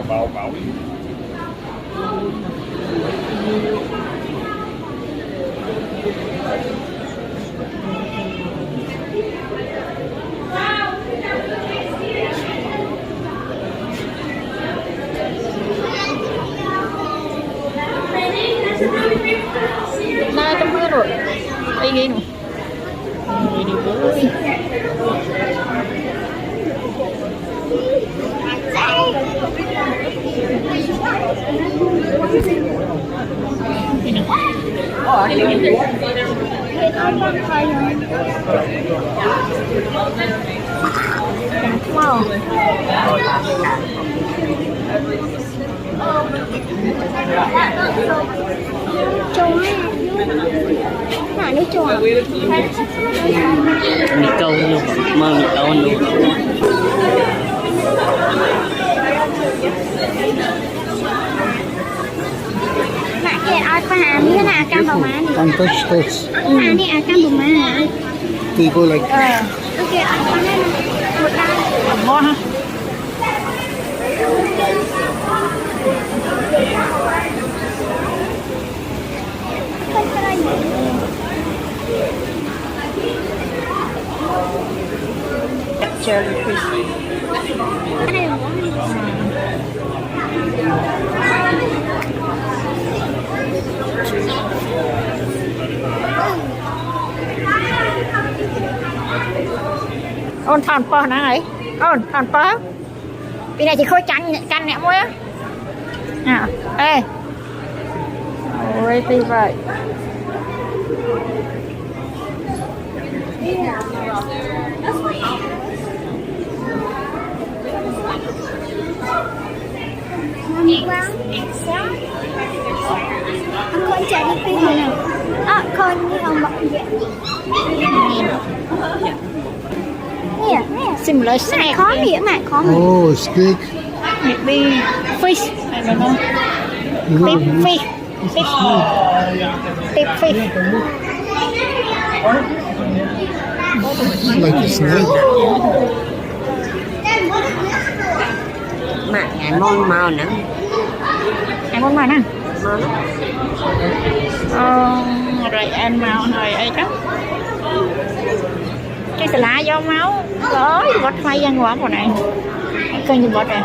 bảo Nay trong mưa rồi đi đi nè đi đi bơi wow trùng á nước trùng à mì câu luôn mơ mì câu luôn mẹ kia ai có hàng như thế nào cam bò má này Can't touch this. hàng này cam bò má hả We go like ok ai có này một đàn ngon ha không có đây jellyfish cái này là món ôn thon po nè ấy ôn thon po cái này chỉ khôi canh nè muối á à ê ôi thì vậy con chạy đi pin rồi nè con như ông bọc vậy nè nè similar snack khó miệng mà khó miệng oh, steak. maybe fish I don't know You big know, fish big fish it's like a snake. mà ngày môn màu nữa em muốn mà nè rồi ăn màu rồi ấy đó cái lá do máu rồi bớt may ăn quả của này coi như bớt này